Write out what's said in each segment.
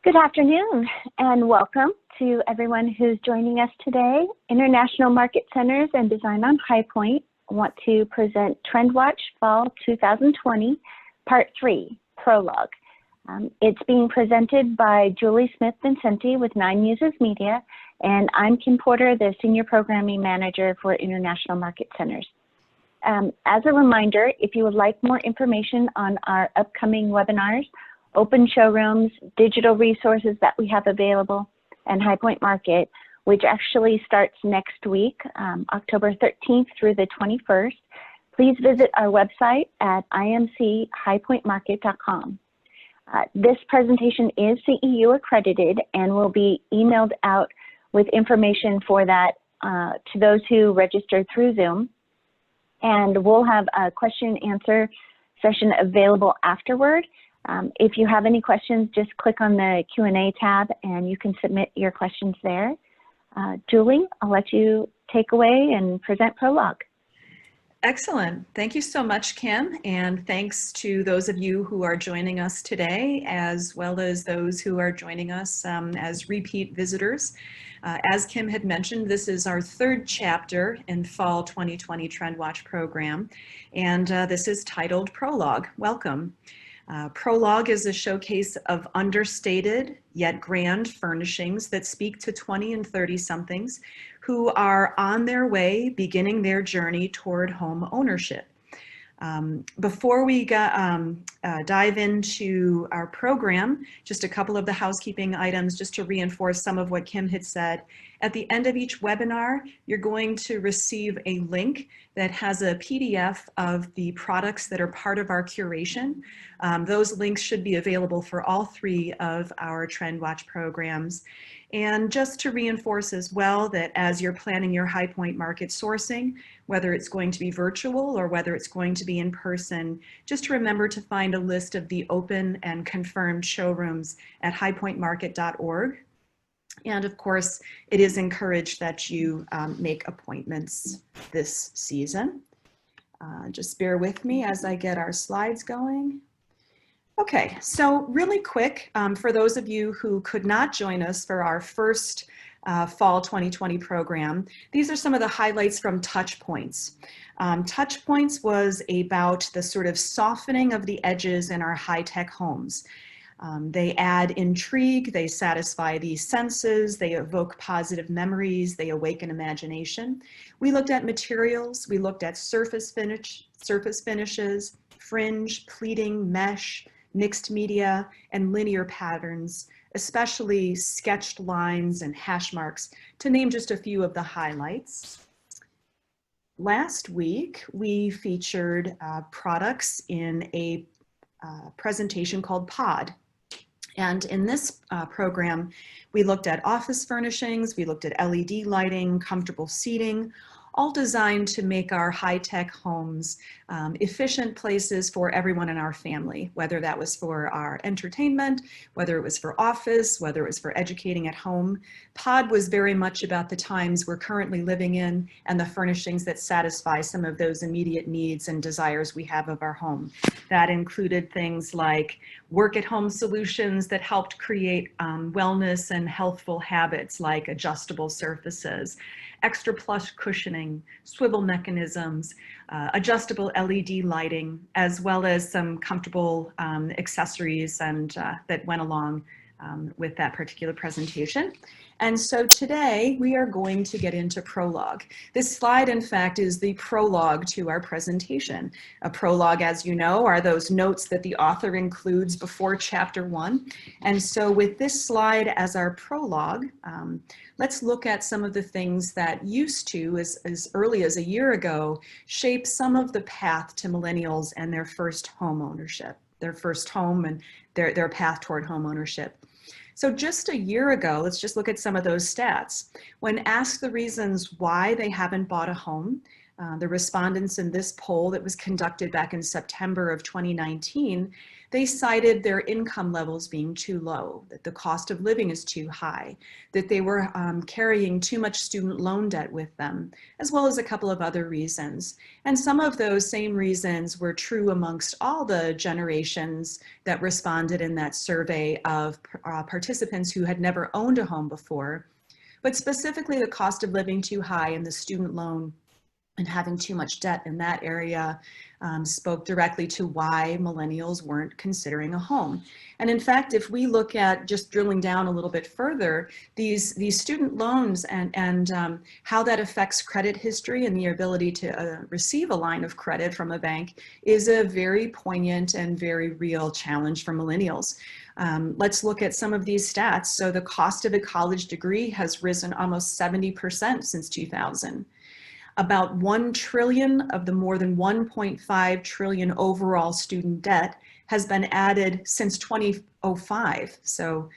Good afternoon and welcome to everyone who's joining us today. International Market Centers and Design on High Point want to present TrendWatch Fall 2020 Part 3, Prologue. It's being presented by Julie Smith-Vincenti with 9 Muses Media, and I'm Kim Porter, the Senior Programming Manager for International Market Centers. As a reminder, if you would like more information on our upcoming webinars, open showrooms, digital resources that we have available, and High Point Market, which actually starts next week, October 13th through the 21st, please visit our website at imchighpointmarket.com. This presentation is CEU accredited and will be emailed out with information for that to those who registered through Zoom. And we'll have a question and answer session available afterward. If you have any questions, just click on the Q&A tab and you can submit your questions there. Julie, I'll let you take away and present Prologue. Excellent. Thank you so much, Kim, and thanks to those of you who are joining us today, as well as those who are joining us as repeat visitors. As Kim had mentioned, this is our 3rd chapter in Fall 2020 TrendWatch program, and this is titled Prologue. Welcome. Prologue is a showcase of understated yet grand furnishings that speak to 20 and 30-somethings who are on their way beginning their journey toward home ownership. Before we dive into our program, just a couple of the housekeeping items just to reinforce some of what Kim had said. At the end of each webinar, you're going to receive a link that has a PDF of the products that are part of our curation. Those links should be available for all 3 of our TrendWatch programs. And just to reinforce as well that as you're planning your High Point Market sourcing, whether it's going to be virtual or whether it's going to be in person, just remember to find a list of the open and confirmed showrooms at highpointmarket.org. And of course, it is encouraged that you make appointments this season. Just bear with me as I get our slides going. Okay, so really quick, for those of you who could not join us for our first Fall 2020 program, these are some of the highlights from Touch Points. Touch Points was about the sort of softening of the edges in our high-tech homes. They add intrigue, they satisfy the senses, they evoke positive memories, they awaken imagination. We looked at materials, we looked at surface finishes, fringe, pleating, mesh, mixed media, and linear patterns, especially sketched lines and hash marks, to name just a few of the highlights. Last week, we featured products in a presentation called Pod. And in this program, we looked at office furnishings, we looked at LED lighting, comfortable seating, all designed to make our high-tech homes efficient places for everyone in our family, whether that was for our entertainment, whether it was for office, whether it was for educating at home. Pod was very much about the times we're currently living in and the furnishings that satisfy some of those immediate needs and desires we have of our home. That included things like work-at-home solutions that helped create wellness and healthful habits like adjustable surfaces, extra plush cushioning, swivel mechanisms, adjustable LED lighting, as well as some comfortable accessories and that went along with that particular presentation. And so today we are going to get into Prologue. This slide, in fact, is the prologue to our presentation. A prologue, as you know, are those notes that the author includes before chapter 1. And so with this slide as our prologue, let's look at some of the things that used to, as early as a year ago, shape some of the path to millennials and their first home ownership, their first home and their path toward home ownership. So just a year ago, let's just look at some of those stats. When asked the reasons why they haven't bought a home, The respondents in this poll that was conducted back in September of 2019, they cited their income levels being too low, that the cost of living is too high, that they were carrying too much student loan debt with them, as well as a couple of other reasons. And some of those same reasons were true amongst all the generations that responded in that survey of participants who had never owned a home before, but specifically the cost of living too high and the student loan and having too much debt in that area spoke directly to why millennials weren't considering a home. And in fact, if we look at just drilling down a little bit further, these student loans and how that affects credit history and the ability to receive a line of credit from a bank is a very poignant and very real challenge for millennials. Let's look at some of these stats. So the cost of a college degree has risen almost 70% since 2000. About 1 trillion of the more than 1.5 trillion overall student debt has been added since 2005. So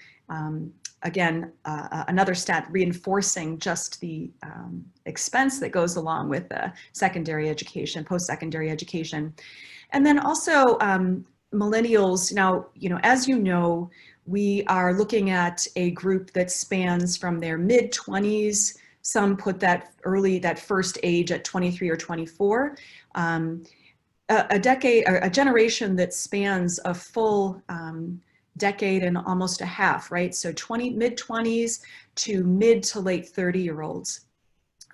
again, another stat reinforcing just the expense that goes along with secondary education, post-secondary education. And then also millennials, now, as you know, we are looking at a group that spans from their mid-20s. Some put that first age at 23 or 24. A generation that spans a full decade and almost a half, right? So mid-20s to mid to late 30-year-olds.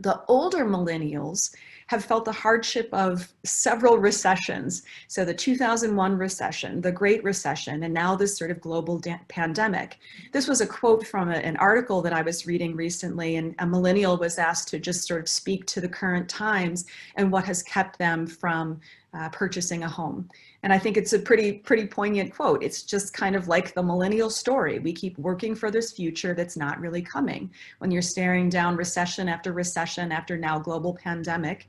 The older millennials have felt the hardship of several recessions. So the 2001 recession, the Great Recession, and now this sort of global pandemic. This was a quote from an article that I was reading recently, and a millennial was asked to just sort of speak to the current times and what has kept them from purchasing a home. And I think it's a pretty poignant quote. It's just kind of like the millennial story. We keep working for this future that's not really coming. When you're staring down recession after now global pandemic,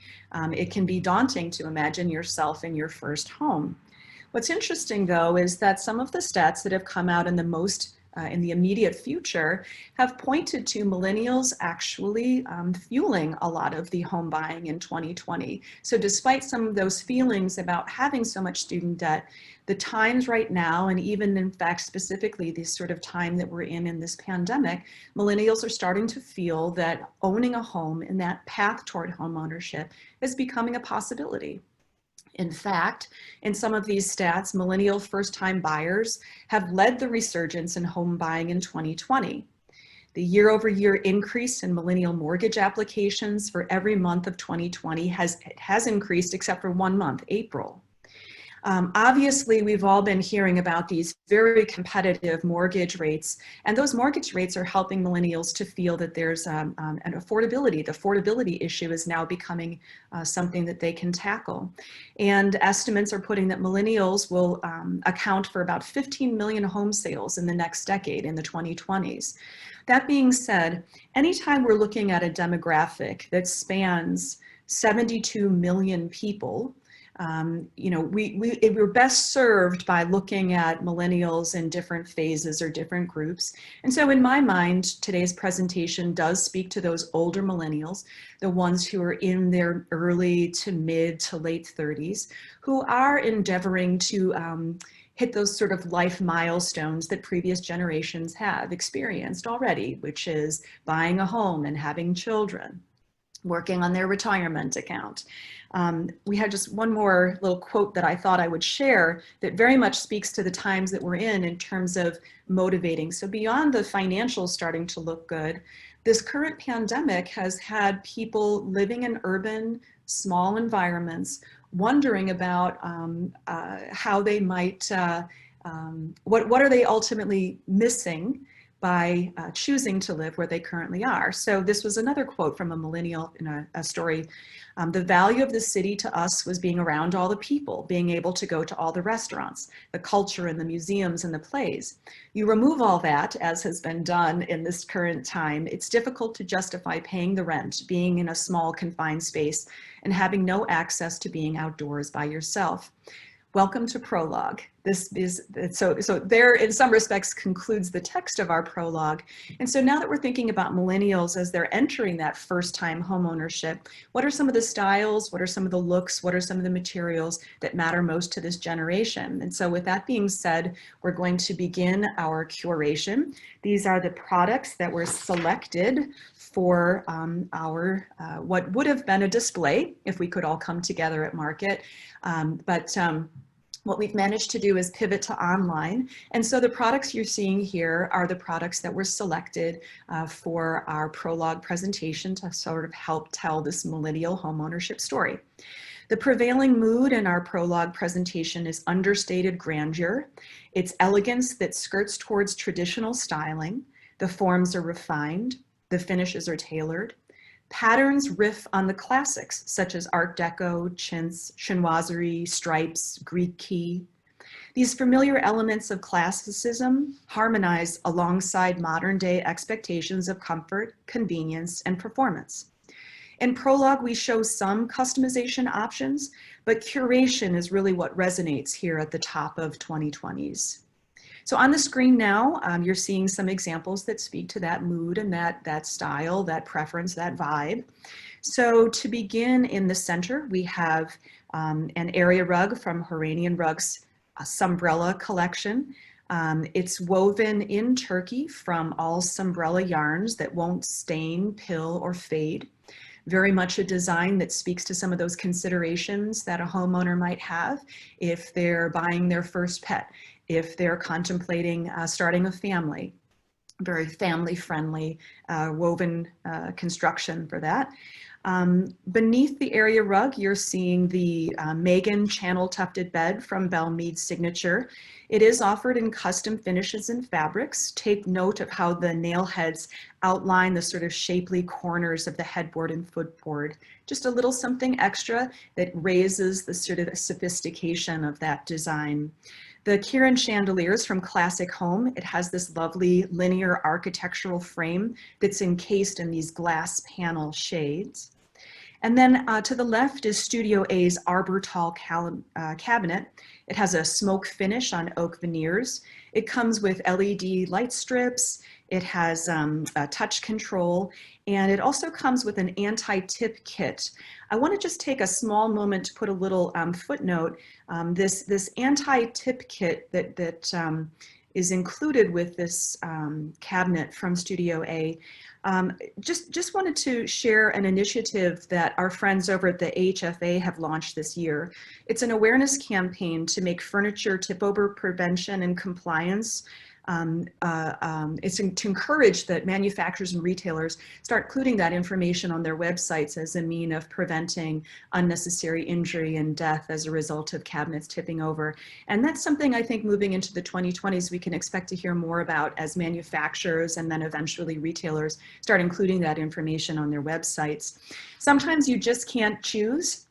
it can be daunting to imagine yourself in your first home. What's interesting though is that some of the stats that have come out in the immediate future have pointed to millennials actually fueling a lot of the home buying in 2020. So despite some of those feelings about having so much student debt, the times right now, and even in fact specifically this sort of time that we're in this pandemic, millennials are starting to feel that owning a home and that path toward home ownership is becoming a possibility. In fact, in some of these stats, millennial first-time buyers have led the resurgence in home buying in 2020. The year-over-year increase in millennial mortgage applications for every month of 2020 has increased except for 1 month, April. Obviously, we've all been hearing about these very competitive mortgage rates, and those mortgage rates are helping millennials to feel that there's an affordability. The affordability issue is now becoming something that they can tackle. And estimates are putting that millennials will account for about 15 million home sales in the next decade, in the 2020s. That being said, anytime we're looking at a demographic that spans 72 million people, we're best served by looking at millennials in different phases or different groups. And so in my mind, today's presentation does speak to those older millennials, the ones who are in their early to mid to late 30s, who are endeavoring to hit those sort of life milestones that previous generations have experienced already, which is buying a home and having children, working on their retirement account. We had just one more little quote that I thought I would share that very much speaks to the times that we're in terms of motivating. So beyond the financials starting to look good, this current pandemic has had people living in urban, small environments wondering about how they might, what are they ultimately missing by choosing to live where they currently are. So this was another quote from a millennial in a story. The value of the city to us was being around all the people, being able to go to all the restaurants, the culture and the museums and the plays. You remove all that, as has been done in this current time, it's difficult to justify paying the rent, being in a small confined space, and having no access to being outdoors by yourself. Welcome to Prologue. This is, so there in some respects concludes the text of our prologue. And so now that we're thinking about millennials as they're entering that first time homeownership, what are some of the styles, what are some of the looks, what are some of the materials that matter most to this generation? And so with that being said, we're going to begin our curation. These are the products that were selected for our, what would have been a display if we could all come together at market. What we've managed to do is pivot to online. And so the products you're seeing here are the products that were selected for our prologue presentation to sort of help tell this millennial homeownership story. The prevailing mood in our prologue presentation is understated grandeur. It's elegance that skirts towards traditional styling. The forms are refined. The finishes are tailored. Patterns riff on the classics, such as Art Deco, chintz, chinoiserie, stripes, Greek key. These familiar elements of classicism harmonize alongside modern day expectations of comfort, convenience, and performance. In Prologue, we show some customization options, but curation is really what resonates here at the top of 2020s. So on the screen now, you're seeing some examples that speak to that mood and that style, that preference, that vibe. So to begin in the center, we have an area rug from Horanian Rugs Sumbrella collection. It's woven in Turkey from all Sumbrella yarns that won't stain, pill, or fade. Very much a design that speaks to some of those considerations that a homeowner might have if they're buying their first pet, if they're contemplating starting a family. Very family-friendly woven construction for that. Beneath the area rug, you're seeing the Megan channel tufted bed from Belmead's Signature. It is offered in custom finishes and fabrics. Take note of how the nail heads outline the sort of shapely corners of the headboard and footboard. Just a little something extra that raises the sort of sophistication of that design. The Kieran chandeliers from Classic Home, it has this lovely linear architectural frame that's encased in these glass panel shades. And then to the left is Studio A's Arbor Tall cabinet. It has a smoke finish on oak veneers. It comes with LED light strips. It has a touch control, and it also comes with an anti-tip kit. I want to just take a small moment to put a little footnote. This anti-tip kit that is included with this cabinet from Studio A. Just wanted to share an initiative that our friends over at the AHFA have launched this year. It's an awareness campaign to make furniture tip-over prevention and compliance. It's to encourage that manufacturers and retailers start including that information on their websites as a mean of preventing unnecessary injury and death as a result of cabinets tipping over. And that's something I think moving into the 2020s we can expect to hear more about as manufacturers and then eventually retailers start including that information on their websites. Sometimes you just can't choose.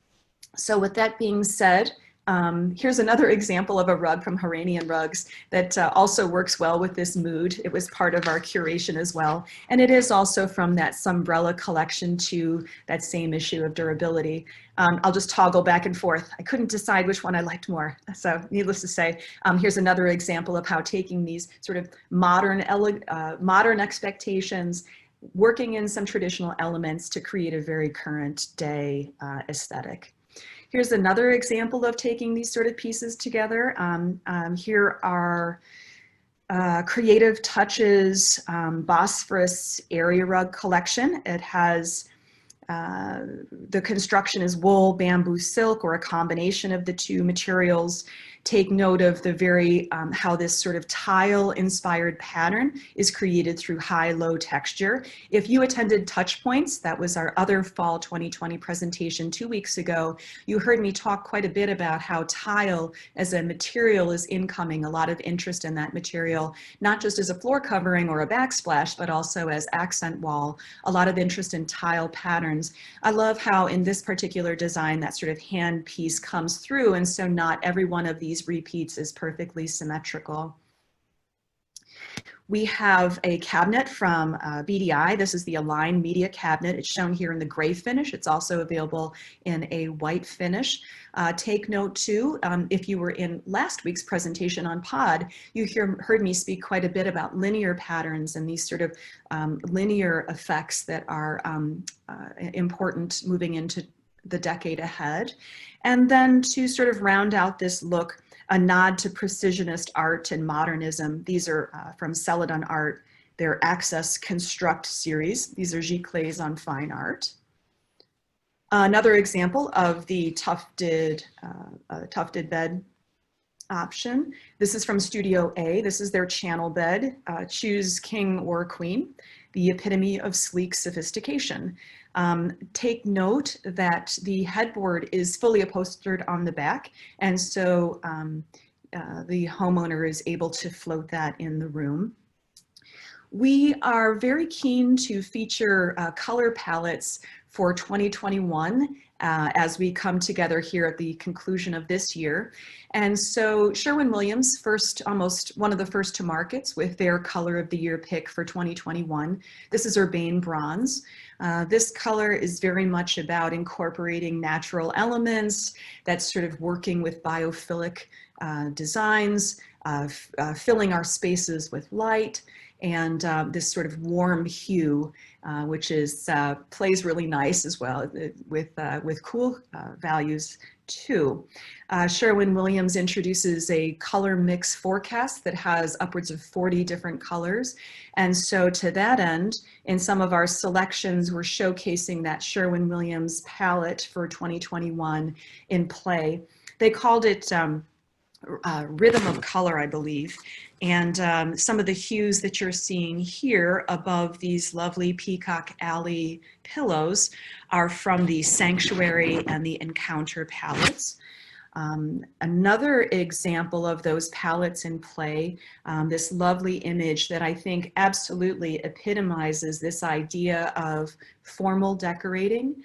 So with that being said, here's another example of a rug from Horanian Rugs that also works well with this mood. It was part of our curation as well. And it is also from that Sumbrella collection to that same issue of durability. I'll just toggle back and forth. I couldn't decide which one I liked more. So needless to say, here's another example of how taking these sort of modern expectations, working in some traditional elements to create a very current day aesthetic. Here's another example of taking these sort of pieces together. Here are Creative Touches Bosphorus area rug collection. It has, the construction is wool, bamboo, silk, or a combination of the two materials. Take note of the very, how this sort of tile inspired pattern is created through high-low texture. If you attended Touch Points, that was our other fall 2020 presentation 2 weeks ago, you heard me talk quite a bit about how tile as a material is incoming, a lot of interest in that material, not just as a floor covering or a backsplash, but also as accent wall, a lot of interest in tile patterns. I love how in this particular design that sort of hand piece comes through, and so not every one of these repeats is perfectly symmetrical. We have a cabinet from BDI. This is the Align Media Cabinet. It's shown here in the gray finish. It's also available in a white finish. Take note too, if you were in last week's presentation on Pod, you heard me speak quite a bit about linear patterns and these sort of linear effects that are important moving into the decade ahead. And then to sort of round out this look, a nod to precisionist art and modernism. These are from Celadon Art, their Access Construct series. These are giclées on fine art. Another example of the tufted bed option. This is from Studio A. This is their channel bed. Choose king or queen, the epitome of sleek sophistication. Take note that the headboard is fully upholstered on the back, and so the homeowner is able to float that in the room. We are very keen to feature color palettes for 2021 as we come together here at the conclusion of this year. And so Sherwin-Williams, almost one of the first to markets with their color of the year pick for 2021. This is Urbane Bronze. This color is very much about incorporating natural elements, that's sort of working with biophilic designs, filling our spaces with light, and this sort of warm hue, which is plays really nice as well with cool values too. Sherwin-Williams introduces a color mix forecast that has upwards of 40 different colors. And so to that end, in some of our selections, we're showcasing that Sherwin-Williams palette for 2021 in play. They called it Rhythm of Color, I believe. And some of the hues that you're seeing here above these lovely Peacock Alley pillows are from the Sanctuary and the Encounter palettes. Another example of those palettes in play, this lovely image that I think absolutely epitomizes this idea of formal decorating,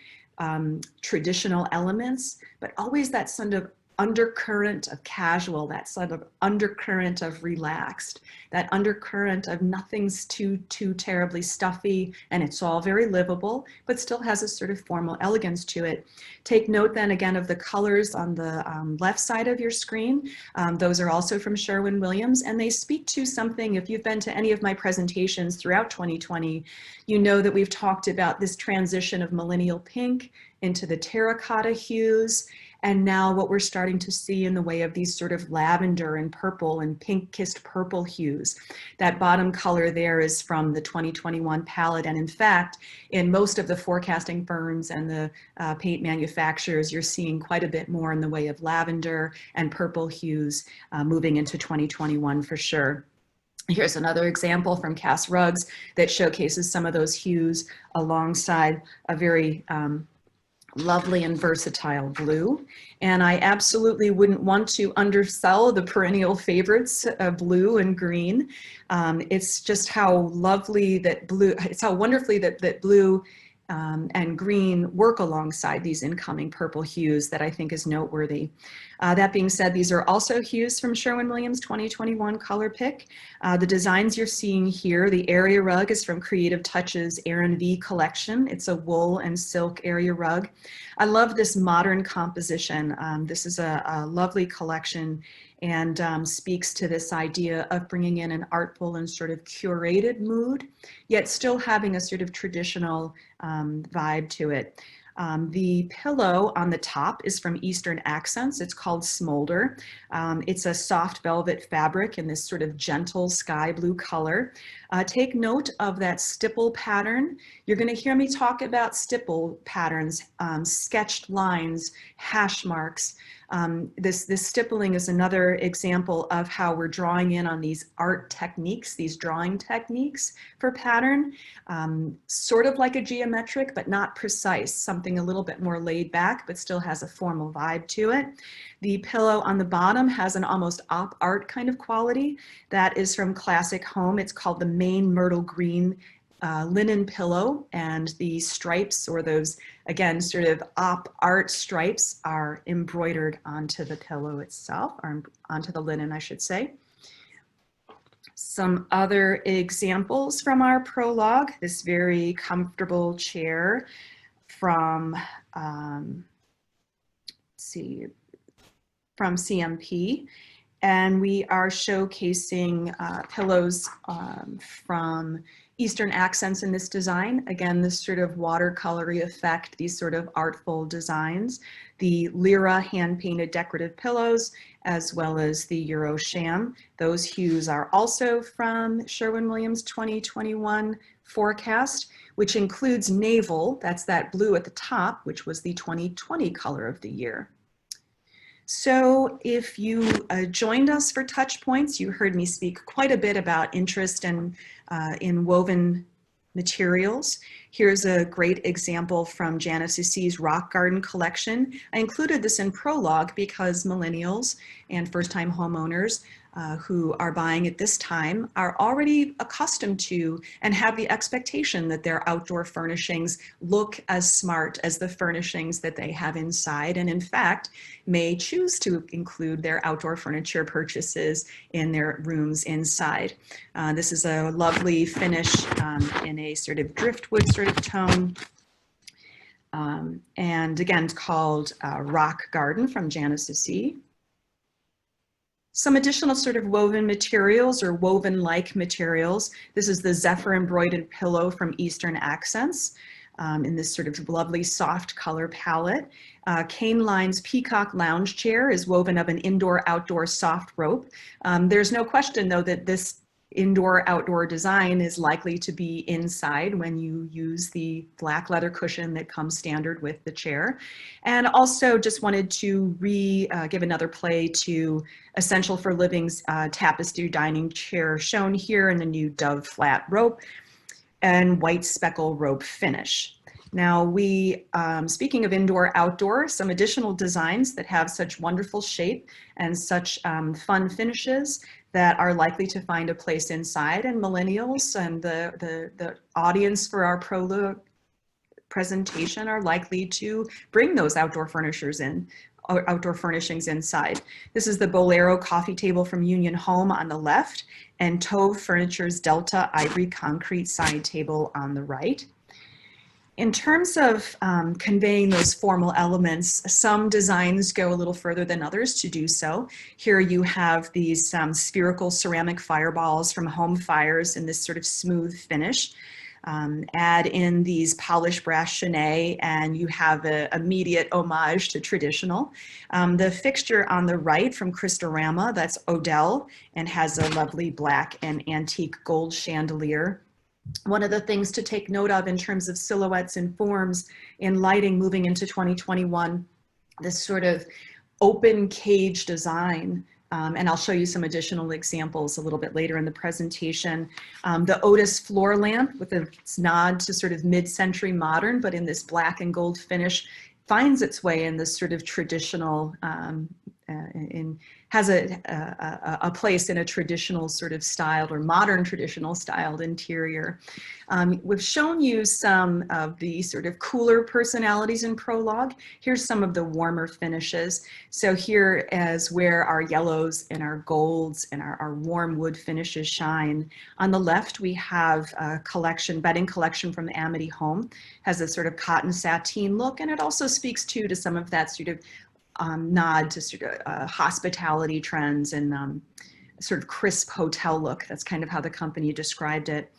traditional elements, but always that sort of undercurrent of casual, that sort of undercurrent of relaxed, that undercurrent of nothing's too terribly stuffy, and it's all very livable, but still has a sort of formal elegance to it. Take note then again of the colors on the left side of your screen. Those are also from Sherwin-Williams, and they speak to something. If you've been to any of my presentations throughout 2020, you know that we've talked about this transition of millennial pink into the terracotta hues, and now what we're starting to see in the way of these sort of lavender and purple and pink-kissed purple hues. That bottom color there is from the 2021 palette. And in fact, in most of the forecasting firms and the paint manufacturers, you're seeing quite a bit more in the way of lavender and purple hues moving into 2021 for sure. Here's another example from Cass Rugs that showcases some of those hues alongside a very lovely and versatile blue. And I absolutely wouldn't want to undersell the perennial favorites of blue and green. It's just how lovely that blue, it's how wonderfully that blue and green work alongside these incoming purple hues that I think is noteworthy. That being said, these are also hues from Sherwin-Williams 2021 color pick. The designs you're seeing here, the area rug is from Creative Touches Aaron V collection. It's a wool and silk area rug. I love this modern composition. This is a lovely collection and speaks to this idea of bringing in an artful and sort of curated mood, yet still having a sort of traditional vibe to it. The pillow on the top is from Eastern Accents. It's called Smolder. It's a soft velvet fabric in this sort of gentle sky blue color. Take note of that stipple pattern. You're going to hear me talk about stipple patterns, sketched lines, hash marks. This stippling is another example of how we're drawing in on these art techniques, these drawing techniques for pattern, sort of like a geometric, but not precise, something a little bit more laid back, but still has a formal vibe to it. The pillow on the bottom has an almost op art kind of quality. That is from Classic Home. It's called the Maine Myrtle Green linen pillow, and the stripes, or those, again, sort of op art stripes, are embroidered onto the pillow itself, or onto the linen, I should say. Some other examples from our Prologue, this very comfortable chair from, from CMP. And we are showcasing pillows from Eastern accents in this design. Again, this sort of watercolory effect, these sort of artful designs. The Lyra hand-painted decorative pillows, as well as the Euro Sham. Those hues are also from Sherwin-Williams 2021 forecast, which includes navel, that's that blue at the top, which was the 2020 color of the year. So if you joined us for Touch Points, you heard me speak quite a bit about interest in woven materials. Here's a great example from Janice C's Rock Garden collection. I included this in Prologue because millennials and first-time homeowners who are buying at this time are already accustomed to and have the expectation that their outdoor furnishings look as smart as the furnishings that they have inside, and in fact may choose to include their outdoor furniture purchases in their rooms inside. This is a lovely finish in a sort of driftwood sort of tone. And again, it's called Rock Garden from Janice C. Some additional sort of woven materials or woven-like materials. This is the Zephyr embroidered pillow from Eastern Accents in this sort of lovely soft color palette. Cane Line's Peacock Lounge Chair is woven of an indoor-outdoor soft rope. There's no question though that this indoor-outdoor design is likely to be inside when you use the black leather cushion that comes standard with the chair. And also just wanted to give another play to Essential for Living's tapestry dining chair shown here in the new Dove flat rope and white speckle rope finish. Now speaking of indoor outdoor, some additional designs that have such wonderful shape and such fun finishes that are likely to find a place inside, and millennials and the audience for our Prologue presentation are likely to bring those outdoor furnishings inside. This is the Bolero coffee table from Union Home on the left and Tove Furniture's Delta Ivory Concrete side table on the right. In terms of conveying those formal elements, some designs go a little further than others to do so. Here you have these spherical ceramic fireballs from Home Fires in this sort of smooth finish. Add in these polished brass chenet and you have an immediate homage to traditional. The fixture on the right from Christorama, that's Odell, and has a lovely black and antique gold chandelier. One of the things to take note of in terms of silhouettes and forms in lighting moving into 2021, this sort of open cage design, and I'll show you some additional examples a little bit later in the presentation. The Otis floor lamp with its nod to sort of mid-century modern, but in this black and gold finish, finds its way in this sort of traditional, has a place in a traditional sort of styled or modern traditional styled interior. We've shown you some of the sort of cooler personalities in Prologue. Here's some of the warmer finishes. So here is where our yellows and our golds and our warm wood finishes shine. On the left, we have a collection, bedding collection from Amity Home, has a sort of cotton sateen look, and it also speaks to some of that sort of nod to sort of hospitality trends and sort of crisp hotel look. That's kind of how the company described it.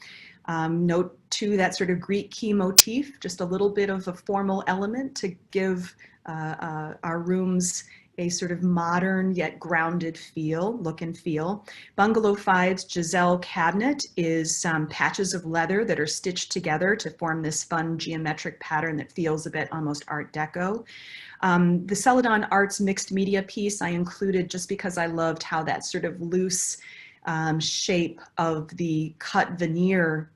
Note too that sort of Greek key motif, just a little bit of a formal element to give our rooms a sort of modern yet grounded look and feel. Bungalow 5's Giselle cabinet is patches of leather that are stitched together to form this fun geometric pattern that feels a bit almost Art Deco. The Celadon Arts mixed media piece I included just because I loved how that sort of loose shape of the cut veneer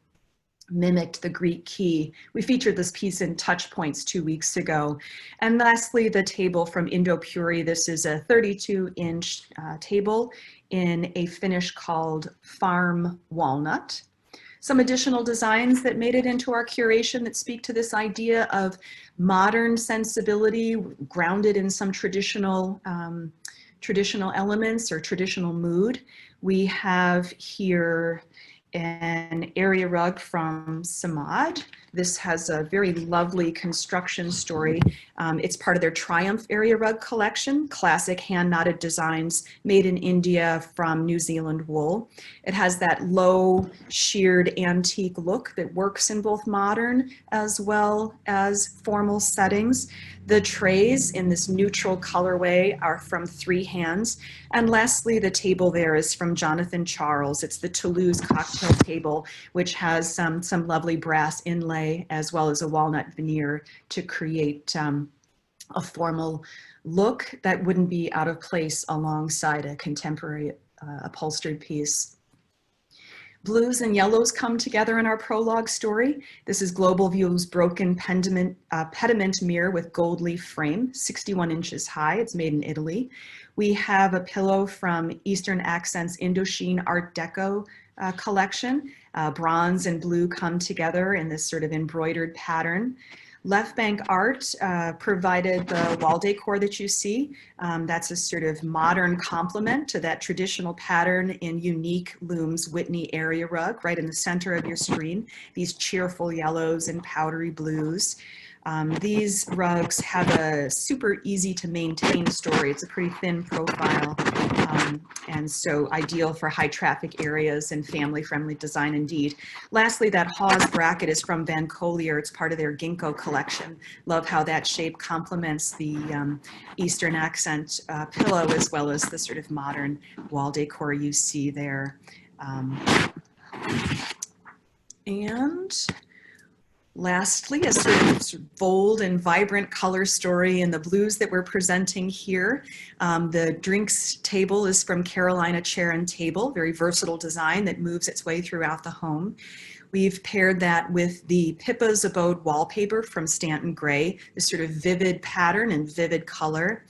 mimicked the Greek key. We featured this piece in Touch Points 2 weeks ago. And lastly, the table from Indopuri. This is a 32-inch table in a finish called Farm Walnut. Some additional designs that made it into our curation that speak to this idea of modern sensibility grounded in some traditional traditional elements or traditional mood. We have here an area rug from Samad. This has a very lovely construction story. It's part of their Triumph area rug collection, classic hand-knotted designs made in India from New Zealand wool. It has that low sheared antique look that works in both modern as well as formal settings. The trays in this neutral colorway are from 3 Hands. And lastly, the table there is from Jonathan Charles. It's the Toulouse cocktail table, which has some lovely brass inlay as well as a walnut veneer to create a formal look that wouldn't be out of place alongside a contemporary upholstered piece. Blues and yellows come together in our prologue story. This is Global View's broken pediment mirror with gold leaf frame, 61 inches high. It's made in Italy. We have a pillow from Eastern Accents Indochine Art Deco collection. Bronze and blue come together in this sort of embroidered pattern. Left Bank Art provided the wall decor that you see. That's a sort of modern complement to that traditional pattern in unique Looms Whitney area rug right in the center of your screen. These cheerful yellows and powdery blues. These rugs have a super easy to maintain story. It's a pretty thin profile, and so ideal for high traffic areas and family friendly design indeed. Lastly, that Hawes bracket is from Van Collier. It's part of their Ginkgo collection. Love how that shape complements the Eastern accent pillow as well as the sort of modern wall decor you see there. And lastly, a sort of bold and vibrant color story in the blues that we're presenting here. The drinks table is from Carolina Chair and Table, very versatile design that moves its way throughout the home. We've paired that with the Pippa's Abode wallpaper from Stanton Gray, this sort of vivid pattern and vivid color.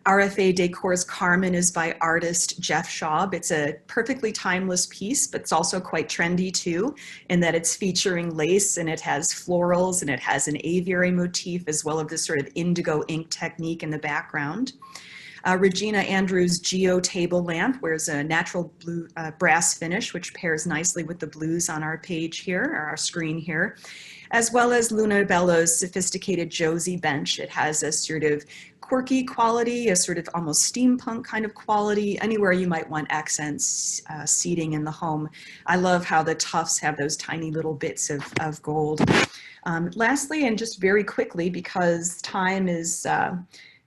RFA Decor's Carmen is by artist Jeff Schaub. It's a perfectly timeless piece, but it's also quite trendy too, in that it's featuring lace and it has florals and it has an aviary motif as well as this sort of indigo ink technique in the background. Regina Andrews' Geo table lamp wears a natural blue brass finish, which pairs nicely with the blues on our page here, or our screen here, as well as Luna Bella's sophisticated Josie bench. It has a sort of quirky quality, a sort of almost steampunk kind of quality, anywhere you might want accents seating in the home. I love how the tufts have those tiny little bits of gold. Lastly, and just very quickly, because time is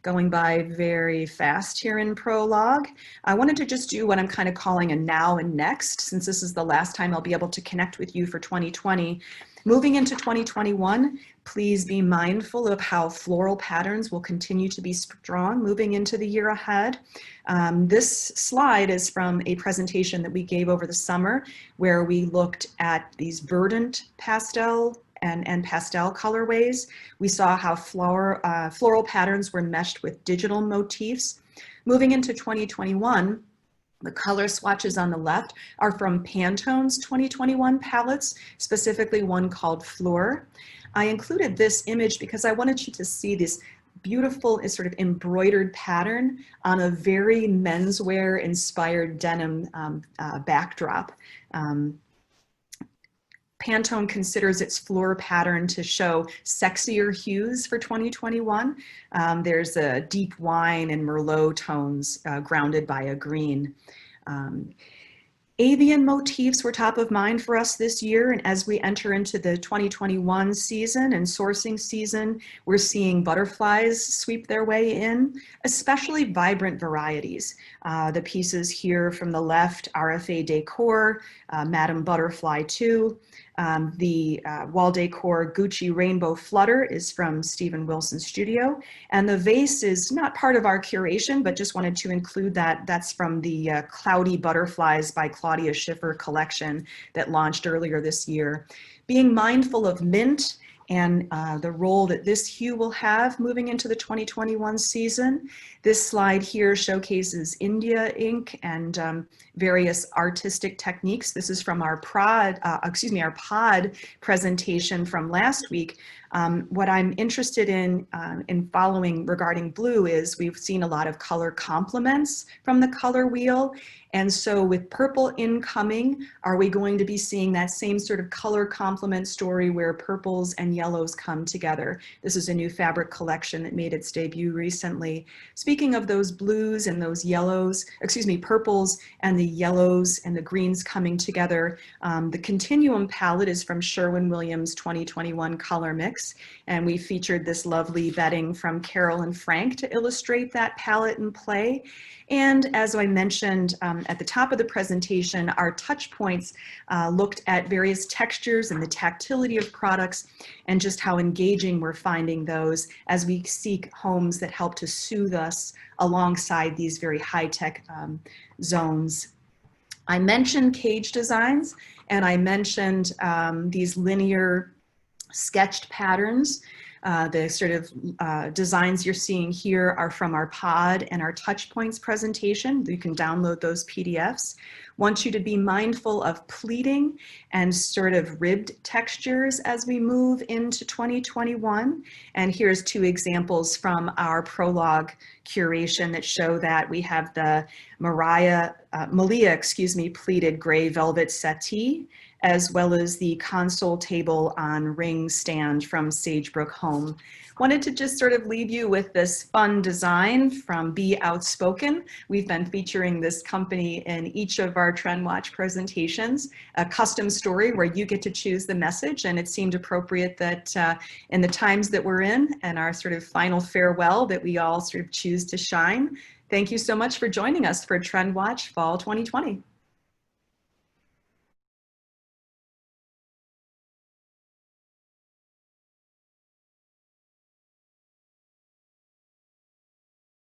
going by very fast here in Prologue, I wanted to just do what I'm kind of calling a now and next, since this is the last time I'll be able to connect with you for 2020. Moving into 2021, please be mindful of how floral patterns will continue to be strong moving into the year ahead. This slide is from a presentation that we gave over the summer where we looked at these verdant pastel and pastel colorways. We saw how floral patterns were meshed with digital motifs. Moving into 2021, the color swatches on the left are from Pantone's 2021 palettes, specifically one called Fleur. I included this image because I wanted you to see this beautiful sort of embroidered pattern on a very menswear inspired denim backdrop. Pantone considers its Fleur pattern to show sexier hues for 2021. There's a deep wine and Merlot tones grounded by a green. Avian motifs were top of mind for us this year, and as we enter into the 2021 season and sourcing season, we're seeing butterflies sweep their way in, especially vibrant varieties. The pieces here from the left, RFA Decor, Madame Butterfly 2. The wall decor Gucci Rainbow Flutter is from Stephen Wilson Studio. And the vase is not part of our curation, but just wanted to include that. That's from the Cloudy Butterflies by Claudia Schiffer collection that launched earlier this year. Being mindful of mint and the role that this hue will have moving into the 2021 season. This slide here showcases India ink and various artistic techniques. This is from our pod presentation from last week. What I'm interested in following regarding blue is we've seen a lot of color complements from the color wheel. And so with purple incoming, are we going to be seeing that same sort of color complement story where purples and yellows come together? This is a new fabric collection that made its debut recently. Speaking of those blues and those yellows, purples and the yellows and the greens coming together, the Continuum Palette is from Sherwin-Williams 2021 color mix. And we featured this lovely bedding from Carol and Frank to illustrate that palette in play. And as I mentioned at the top of the presentation, our touch points looked at various textures and the tactility of products and just how engaging we're finding those as we seek homes that help to soothe us alongside these very high-tech zones. I mentioned cage designs, and I mentioned these linear sketched patterns. The sort of designs you're seeing here are from our pod and our touch points presentation. You can download those PDFs. Want you to be mindful of pleating and sort of ribbed textures as we move into 2021. And here's two examples from our Prologue curation that show that we have the Malia, pleated gray velvet settee, as well as the console table on ring stand from Sagebrook Home. Wanted to just sort of leave you with this fun design from Be Outspoken. We've been featuring this company in each of our TrendWatch presentations, a custom story where you get to choose the message, and it seemed appropriate that in the times that we're in and our sort of final farewell that we all sort of choose to shine. Thank you so much for joining us for TrendWatch Fall 2020.